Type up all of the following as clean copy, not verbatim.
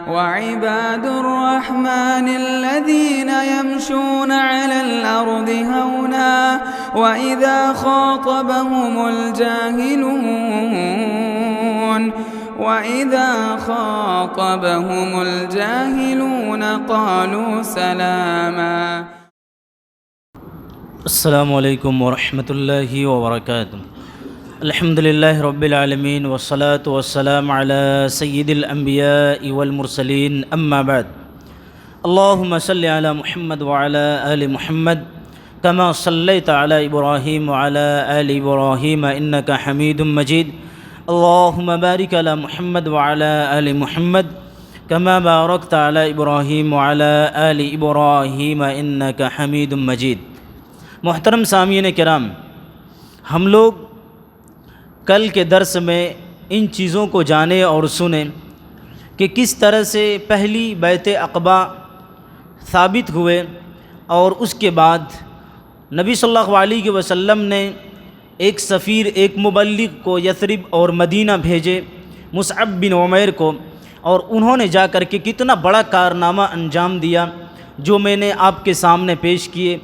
وعباد الرحمن الذين يمشون على الأرض هونا وإذا خاطبهم الجاهلون قالوا سلاما. السلام علیکم ورحمۃ اللہ وبرکاتہ. الحمد للہ رب العالمین والصلاة والسلام علی سید الانبیاء والمرسلین اما بعد. اللہم صل علی محمد وعلی آل محمد کما صلیت علی ابراہیم وعلی آل ابراہیم انک حمید مجید. اللہم بارک علی محمد وعلی آل محمد کما بارکت علی ابراہیم وعلی آل ابراہیم انک حمید مجید. محترم سامعین کرام، ہم لوگ کل کے درس میں ان چیزوں کو جانیں اور سنیں کہ کس طرح سے پہلی بیعت عقبہ ثابت ہوئے اور اس کے بعد نبی صلی اللہ علیہ وسلم نے ایک سفیر، ایک مبلغ کو یثرب اور مدینہ بھیجے، مصعب بن عمیر کو، اور انہوں نے جا کر کے کتنا بڑا کارنامہ انجام دیا جو میں نے آپ کے سامنے پیش کیے.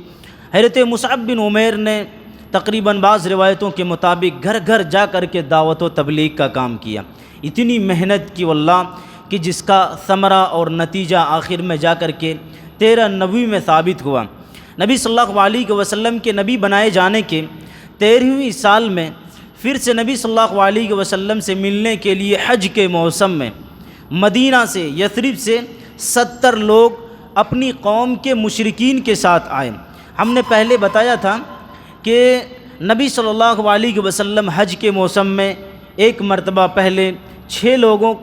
حضرت مصعب بن عمیر نے تقریباً بعض روایتوں کے مطابق گھر گھر جا کر کے دعوت و تبلیغ کا کام کیا. اتنی محنت کی واللہ کہ جس کا ثمرہ اور نتیجہ آخر میں جا کر کے 13 نبوی میں ثابت ہوا. نبی صلی اللہ علیہ وسلم کے نبی بنائے جانے کے 13ویں سال میں پھر سے نبی صلی اللہ علیہ وسلم سے ملنے کے لیے حج کے موسم میں مدینہ سے، یثرب سے 70 لوگ اپنی قوم کے مشرکین کے ساتھ آئے. ہم نے پہلے بتایا تھا کہ نبی صلی اللہ علیہ وسلم حج کے موسم میں ایک مرتبہ پہلے 6 لوگوں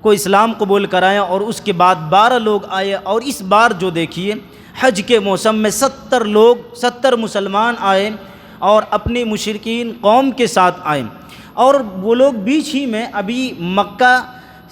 کو اسلام قبول کرایا اور اس کے بعد 12 لوگ آئے، اور اس بار جو دیکھیے حج کے موسم میں 70 مسلمان آئے اور اپنی مشرکین قوم کے ساتھ آئے. اور وہ لوگ بیچ ہی میں ابھی مکہ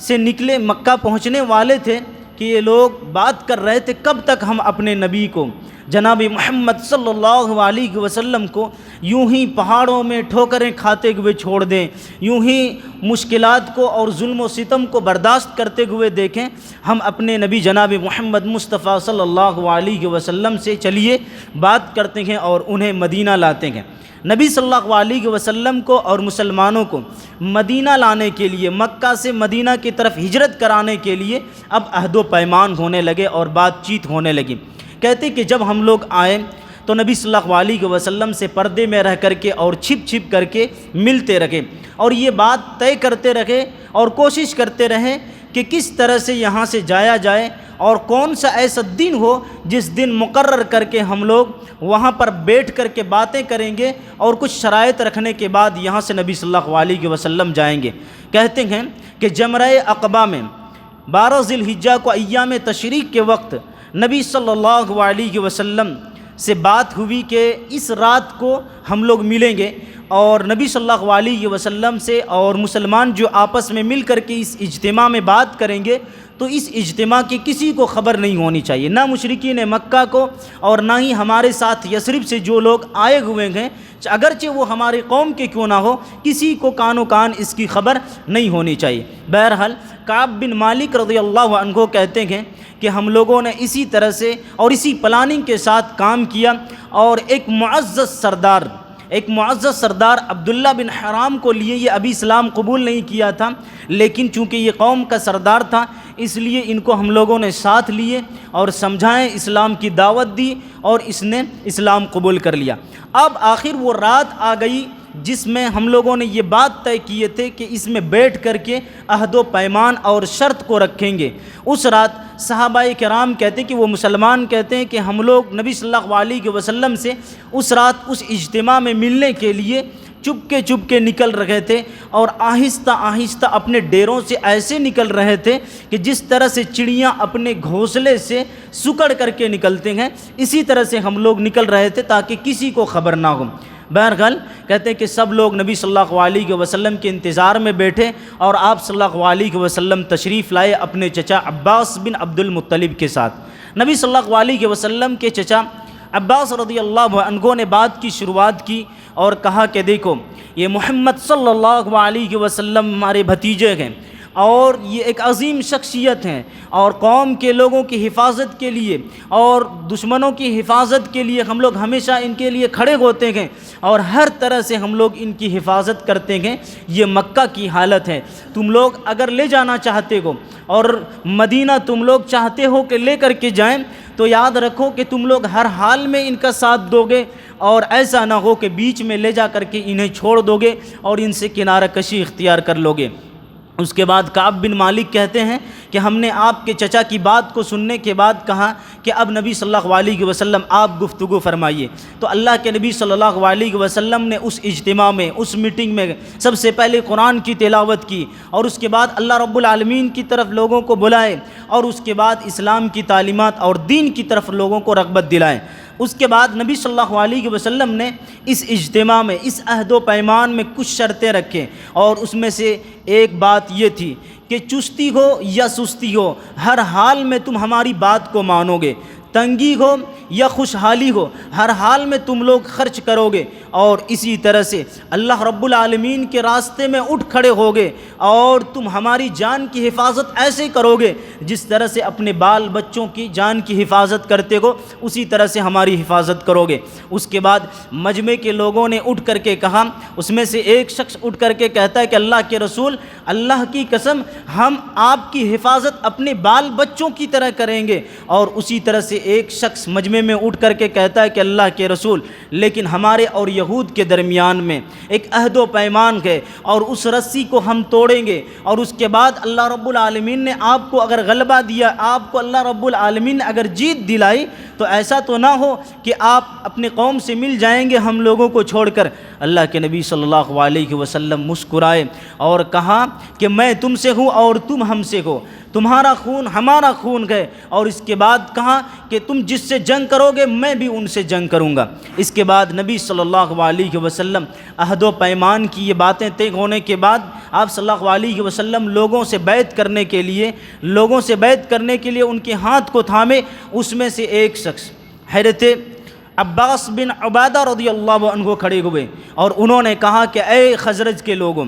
سے نکلے، مکہ پہنچنے والے تھے کہ یہ لوگ بات کر رہے تھے کب تک ہم اپنے نبی کو، جناب محمد صلی اللہ علیہ وسلم کو یوں ہی پہاڑوں میں ٹھوکریں کھاتے ہوئے چھوڑ دیں، یوں ہی مشکلات کو اور ظلم و ستم کو برداشت کرتے ہوئے دیکھیں. ہم اپنے نبی جناب محمد مصطفیٰ صلی اللہ علیہ وسلم سے چلیے بات کرتے ہیں اور انہیں مدینہ لاتے ہیں. نبی صلی اللہ علیہ وسلم کو اور مسلمانوں کو مدینہ لانے کے لیے، مکہ سے مدینہ کی طرف ہجرت کرانے کے لیے اب عہد و پیمان ہونے لگے اور بات چیت ہونے لگی. کہتے کہ جب ہم لوگ آئیں تو نبی صلی اللہ علیہ وسلم سے پردے میں رہ کر کے اور چھپ چھپ کر کے ملتے رہے اور یہ بات طے کرتے رہے اور کوشش کرتے رہے کہ کس طرح سے یہاں سے جایا جائے اور کون سا ایسا دن ہو جس دن مقرر کر کے ہم لوگ وہاں پر بیٹھ کر کے باتیں کریں گے اور کچھ شرائط رکھنے کے بعد یہاں سے نبی صلی اللہ علیہ وسلم جائیں گے. کہتے ہیں کہ جمرہ عقبہ میں 12 ذی الحجہ کو ایام تشریق کے وقت نبی صلی اللہ علیہ وسلم سے بات ہوئی کہ اس رات کو ہم لوگ ملیں گے، اور نبی صلی اللہ علیہ وسلم سے اور مسلمان جو آپس میں مل کر کے اس اجتماع میں بات کریں گے تو اس اجتماع کی کسی کو خبر نہیں ہونی چاہیے، نہ مشرکین مکہ کو اور نہ ہی ہمارے ساتھ یثرب سے جو لوگ آئے ہوئے ہیں، اگرچہ وہ ہماری قوم کے کیوں نہ ہو، کسی کو کان و کان اس کی خبر نہیں ہونی چاہیے. بہرحال کعب بن مالک رضی اللہ عنہ کہتے ہیں کہ ہم لوگوں نے اسی طرح سے اور اسی پلاننگ کے ساتھ کام کیا، اور ایک معزز سردار عبداللہ بن حرام کو لیے. یہ ابھی اسلام قبول نہیں کیا تھا، لیکن چونکہ یہ قوم کا سردار تھا اس لیے ان کو ہم لوگوں نے ساتھ لیے اور سمجھائیں، اسلام کی دعوت دی اور اس نے اسلام قبول کر لیا. اب آخر وہ رات آ گئی جس میں ہم لوگوں نے یہ بات طے کیے تھے کہ اس میں بیٹھ کر کے عہد و پیمان اور شرط کو رکھیں گے. اس رات صحابہ کرام کہتے کہ وہ مسلمان کہتے ہیں کہ ہم لوگ نبی صلی اللہ علیہ وسلم سے اس رات اس اجتماع میں ملنے کے لیے چپکے نکل رہے تھے اور آہستہ آہستہ اپنے ڈیروں سے ایسے نکل رہے تھے کہ جس طرح سے چڑیاں اپنے گھونسلے سے سکڑ کر کے نکلتے ہیں، اسی طرح سے ہم لوگ نکل رہے تھے تاکہ کسی کو خبر نہ ہو. بہرحال کہتے ہیں کہ سب لوگ نبی صلی اللہ علیہ وسلم کے انتظار میں بیٹھے اور آپ صلی اللہ علیہ وسلم تشریف لائے اپنے چچا عباس بن عبد المطلب کے ساتھ. نبی صلی اللہ علیہ وسلم کے چچا عباس رضی اللہ عنہ نے بات کی شروعات کی اور کہا کہ دیکھو یہ محمد صلی اللہ علیہ وسلم ہمارے بھتیجے ہیں اور یہ ایک عظیم شخصیت ہیں، اور قوم کے لوگوں کی حفاظت کے لیے اور دشمنوں کی حفاظت کے لیے ہم لوگ ہمیشہ ان کے لیے کھڑے ہوتے ہیں اور ہر طرح سے ہم لوگ ان کی حفاظت کرتے ہیں۔ یہ مکہ کی حالت ہے۔ تم لوگ اگر لے جانا چاہتے ہو اور مدینہ تم لوگ چاہتے ہو کہ لے کر کے جائیں، تو یاد رکھو کہ تم لوگ ہر حال میں ان کا ساتھ دو گے، اور ایسا نہ ہو کہ بیچ میں لے جا کر کے انہیں چھوڑ دو گے اور ان سے کنارہ کشی اختیار کر لو گے۔ اس کے بعد کعب بن مالک کہتے ہیں کہ ہم نے آپ کے چچا کی بات کو سننے کے بعد کہا کہ اب نبی صلی اللہ علیہ وسلم آپ گفتگو فرمائیے۔ تو اللہ کے نبی صلی اللہ علیہ وسلم نے اس اجتماع میں، اس میٹنگ میں سب سے پہلے قرآن کی تلاوت کی، اور اس کے بعد اللہ رب العالمین کی طرف لوگوں کو بلائے، اور اس کے بعد اسلام کی تعلیمات اور دین کی طرف لوگوں کو رغبت دلائے۔ اس کے بعد نبی صلی اللہ علیہ وسلم نے اس اجتماع میں، اس عہد و پیمان میں کچھ شرطیں رکھیں، اور اس میں سے ایک بات یہ تھی کہ چستی ہو یا سستی ہو، ہر حال میں تم ہماری بات کو مانو گے، تنگی ہو یا خوشحالی ہو، ہر حال میں تم لوگ خرچ کرو گے، اور اسی طرح سے اللہ رب العالمین کے راستے میں اٹھ کھڑے ہوگے، اور تم ہماری جان کی حفاظت ایسے کرو گے جس طرح سے اپنے بال بچوں کی جان کی حفاظت کرتے ہو، اسی طرح سے ہماری حفاظت کرو گے۔ اس کے بعد مجمع کے لوگوں نے اٹھ کر کے کہا، اس میں سے ایک شخص اٹھ کر کے کہتا ہے کہ اللہ کے رسول، اللہ کی قسم ہم آپ کی حفاظت اپنے بال بچوں کی طرح کریں گے۔ اور اسی طرح سے ایک شخص مجمع میں اٹھ کر کے کہتا ہے کہ اللہ کے رسول، لیکن ہمارے اور یہود کے درمیان میں ایک عہد و پیمان ہے، اور اس رسی کو ہم توڑیں گے، اور اس کے بعد اللہ رب العالمین نے آپ کو اگر غلبہ دیا، آپ کو اللہ رب العالمین نے اگر جیت دلائی، تو ایسا تو نہ ہو کہ آپ اپنے قوم سے مل جائیں گے ہم لوگوں کو چھوڑ کر۔ اللہ کے نبی صلی اللہ علیہ وسلم مسکرائے اور کہا کہ میں تم سے ہوں اور تم ہم سے ہو، تمہارا خون ہمارا خون ہے، اور اس کے بعد کہا کہ تم جس سے جنگ کرو گے میں بھی ان سے جنگ کروں گا۔ اس کے بعد نبی صلی اللہ علیہ وسلم عہد و پیمان کی یہ باتیں طے ہونے کے بعد آپ صلی اللہ علیہ وسلم لوگوں سے بیعت کرنے کے لیے ان کے ہاتھ کو تھامے۔ اس میں سے ایک شخص حضرت عباس بن عبادہ رضی اللہ عنہ کھڑے ہوئے، اور انہوں نے کہا کہ اے خزرج کے لوگوں،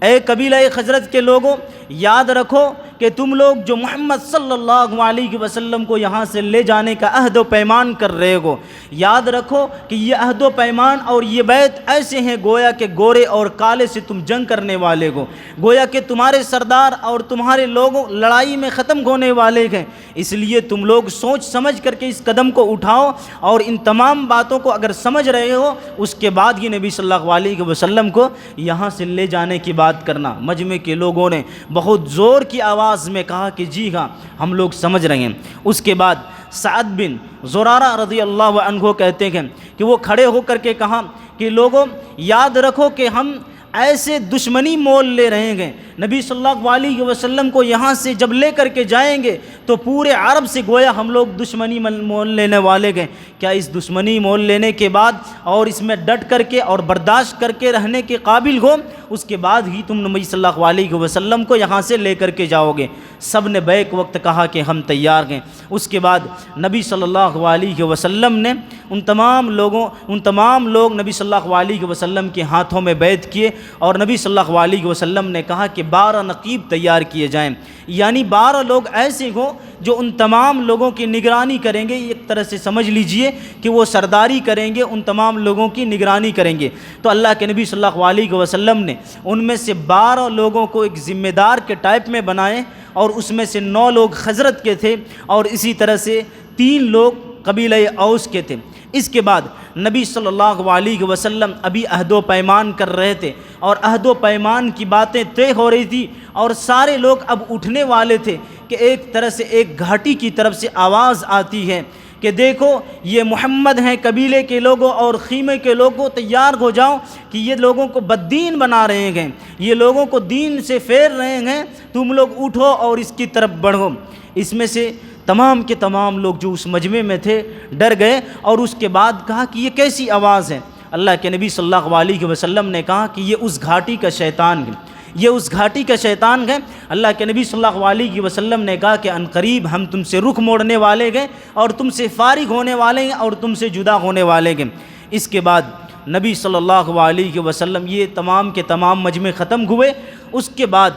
اے قبیلہ خزرج کے لوگوں، یاد رکھو کہ تم لوگ جو محمد صلی اللہ علیہ وسلم کو یہاں سے لے جانے کا عہد و پیمان کر رہے ہو، یاد رکھو کہ یہ عہد و پیمان اور یہ بیعت ایسے ہیں گویا کہ گورے اور کالے سے تم جنگ کرنے والے ہو، گویا کہ تمہارے سردار اور تمہارے لوگوں لڑائی میں ختم ہونے والے ہیں۔ اس لیے تم لوگ سوچ سمجھ کر کے اس قدم کو اٹھاؤ، اور ان تمام باتوں کو اگر سمجھ رہے ہو، اس کے بعد یہ نبی صلی اللہ علیہ وسلم کو یہاں سے لے جانے کی بات کرنا۔ مجمع کے لوگوں نے بہت زور کی آواز میں کہا کہ جی ہاں ہم لوگ سمجھ رہے ہیں۔ اس کے بعد سعد بن زرارہ رضی اللہ عنہ کہتے ہیں کہ وہ کھڑے ہو کر کے کہا کہ لوگوں یاد رکھو کہ ہم ایسے دشمنی مول لے رہے ہیں، نبی صلی اللہ علیہ وسلم کو یہاں سے جب لے کر کے جائیں گے تو پورے عرب سے گویا ہم لوگ دشمنی مول لینے والے ہیں۔ کیا اس دشمنی مول لینے کے بعد اور اس میں ڈٹ کر کے اور برداشت کر کے رہنے کے قابل ہو؟ اس کے بعد ہی تم نبی صلی اللہ علیہ وسلم کو یہاں سے لے کر کے جاؤ گے۔ سب نے بیک وقت کہا کہ ہم تیار ہیں۔ اس کے بعد نبی صلی اللہ علیہ وسلم نے ان تمام لوگ نبی صلی اللہ علیہ وسلم کے ہاتھوں میں بیعت کیے، اور نبی صلی اللہ علیہ وسلم نے کہا کہ 12 نقیب تیار کیے جائیں، یعنی 12 لوگ ایسے ہوں جو ان تمام لوگوں کی نگرانی کریں گے۔ ایک طرح سے سمجھ لیجئے کہ وہ سرداری کریں گے، ان تمام لوگوں کی نگرانی کریں گے۔ تو اللہ کے نبی صلی اللہ علیہ وسلم نے ان میں سے 12 لوگوں کو ایک ذمہ دار کے ٹائپ میں بنائے، اور اس میں سے 9 لوگ خزرج کے تھے، اور اسی طرح سے 3 لوگ قبیلہ اوس کے تھے۔ اس کے بعد نبی صلی اللہ علیہ وسلم ابھی عہد و پیمان کر رہے تھے، اور عہد و پیمان کی باتیں طے ہو رہی تھی، اور سارے لوگ اب اٹھنے والے تھے کہ ایک طرح سے ایک گھاٹی کی طرف سے آواز آتی ہے کہ دیکھو یہ محمد ہیں قبیلے کے لوگوں اور خیمے کے لوگوں، تیار ہو جاؤ کہ یہ لوگوں کو بددین بنا رہے ہیں، یہ لوگوں کو دین سے پھیر رہے ہیں، تم لوگ اٹھو اور اس کی طرف بڑھو۔ اس میں سے تمام کے تمام لوگ جو اس مجمع میں تھے ڈر گئے، اور اس کے بعد کہا کہ یہ کیسی آواز ہے؟ اللہ کے نبی صلی اللہ علیہ وسلم نے کہا کہ یہ اس گھاٹی کا شیطان ہے، یہ اس گھاٹی کا شیطان ہے۔ اللہ کے نبی صلی اللہ علیہ وسلم نے کہا کہ عنقریب ہم تم سے رخ موڑنے والے ہیں، اور تم سے فارغ ہونے والے ہیں، اور تم سے جدا ہونے والے ہیں۔ اس کے بعد نبی صلی اللہ علیہ وسلم یہ تمام کے تمام مجمع ختم ہوئے۔ اس کے بعد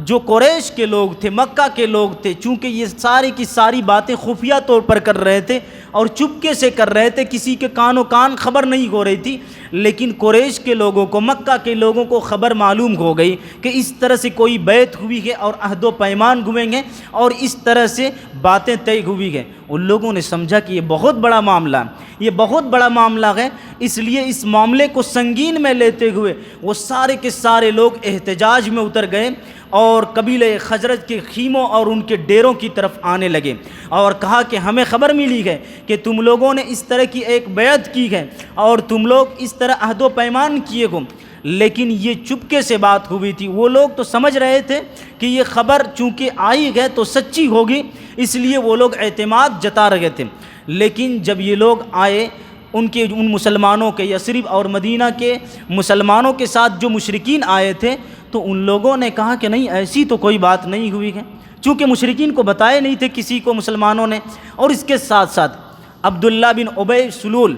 جو قریش کے لوگ تھے، مکہ کے لوگ تھے، چونکہ یہ ساری کی ساری باتیں خفیہ طور پر کر رہے تھے اور چپکے سے کر رہے تھے، کسی کے کانوں کان خبر نہیں ہو رہی تھی، لیکن قریش کے لوگوں کو، مکہ کے لوگوں کو خبر معلوم ہو گئی کہ اس طرح سے کوئی بیعت ہوئی ہے اور عہد و پیمان ہوئے ہیں اور اس طرح سے باتیں طے ہوئی ہیں۔ ان لوگوں نے سمجھا کہ یہ بہت بڑا معاملہ ہے، یہ بہت بڑا معاملہ ہے، اس لیے اس معاملے کو سنگین میں لیتے ہوئے وہ سارے کے سارے لوگ احتجاج میں اتر گئے اور قبیلہ خزرج کے خیموں اور ان کے ڈیروں کی طرف آنے لگے اور کہا کہ ہمیں خبر ملی ہے کہ تم لوگوں نے اس طرح کی ایک بیعت کی ہے اور تم لوگ اس طرح عہد و پیمان کیے ہو، لیکن یہ چپکے سے بات ہوئی تھی۔ وہ لوگ تو سمجھ رہے تھے کہ یہ خبر چونکہ آئی ہے تو سچی ہوگی، اس لیے وہ لوگ اعتماد جتا رہے تھے، لیکن جب یہ لوگ آئے ان مسلمانوں کے، یثرب اور مدینہ کے مسلمانوں کے ساتھ جو مشرکین آئے تھے، تو ان لوگوں نے کہا کہ نہیں، ایسی تو کوئی بات نہیں ہوئی ہے، چونکہ مشرکین کو بتائے نہیں تھے کسی کو مسلمانوں نے۔ اور اس کے ساتھ ساتھ عبداللہ بن ابی سلول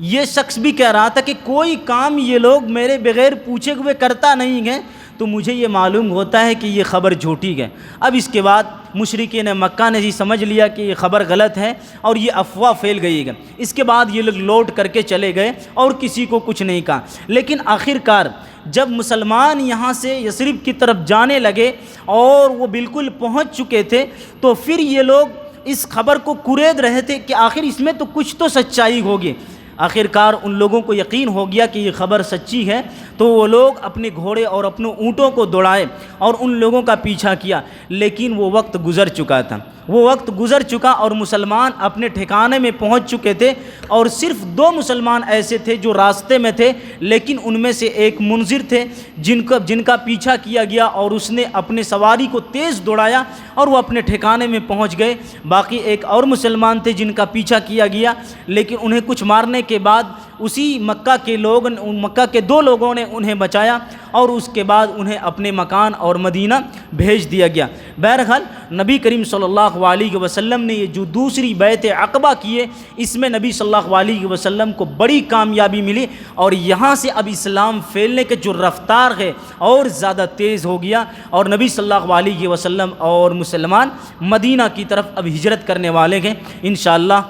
یہ شخص بھی کہہ رہا تھا کہ کوئی کام یہ لوگ میرے بغیر پوچھے ہوئے کرتا نہیں ہے، تو مجھے یہ معلوم ہوتا ہے کہ یہ خبر جھوٹی ہے۔ اب اس کے بعد مشرکین مکہ نے سمجھ لیا کہ یہ خبر غلط ہے اور یہ افواہ پھیل گئی ہے۔ اس کے بعد یہ لوگ لوٹ کر کے چلے گئے اور کسی کو کچھ نہیں کہا، لیکن آخر کار جب مسلمان یہاں سے یثرب کی طرف جانے لگے اور وہ بالکل پہنچ چکے تھے، تو پھر یہ لوگ اس خبر کو کورید رہے تھے کہ آخر اس میں تو کچھ تو سچائی ہوگی۔ آخر کار ان لوگوں کو یقین ہو گیا کہ یہ خبر سچی ہے، تو وہ لوگ اپنے گھوڑے اور اپنے اونٹوں کو دوڑائے اور ان لوگوں کا پیچھا کیا، لیکن وہ وقت گزر چکا تھا، وہ وقت گزر چکا اور مسلمان اپنے ٹھکانے میں پہنچ چکے تھے، اور صرف 2 مسلمان ایسے تھے جو راستے میں تھے، لیکن ان میں سے ایک منذر تھے جن کا پیچھا کیا گیا اور اس نے اپنے سواری کو تیز دوڑایا اور وہ اپنے ٹھکانے میں پہنچ گئے۔ باقی ایک اور مسلمان تھے جن کا پیچھا کیا گیا، لیکن انہیں کچھ مارنے کے بعد اسی مکہ کے 2 لوگوں نے انہیں بچایا اور اس کے بعد انہیں اپنے مکان اور مدینہ بھیج دیا گیا۔ بہرحال نبی کریم صلی اللہ علیہ وسلم نے یہ جو دوسری بیعت عقبہ کی ہے، اس میں نبی صلی اللہ علیہ وسلم کو بڑی کامیابی ملی، اور یہاں سے اب اسلام پھیلنے کے جو رفتار ہے اور زیادہ تیز ہو گیا، اور نبی صلی اللہ علیہ وسلم اور مسلمان مدینہ کی طرف اب ہجرت کرنے والے ہیں۔ انشاءاللہ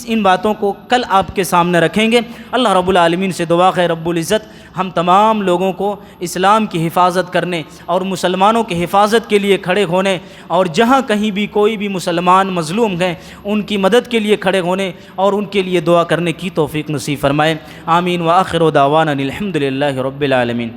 ان باتوں کو کل آپ کے سامنے رکھیں گے۔ اللہ رب العالمین سے دعا ہے رب العزت ہم تمام لوگوں کو اسلام کی حفاظت کرنے اور مسلمانوں کی حفاظت کے لیے کھڑے ہونے، اور جہاں کہیں بھی کوئی بھی مسلمان مظلوم ہیں ان کی مدد کے لیے کھڑے ہونے اور ان کے لیے دعا کرنے کی توفیق نصیب فرمائے۔ آمین۔ وآخر دعوانا الحمد للہ رب العالمین۔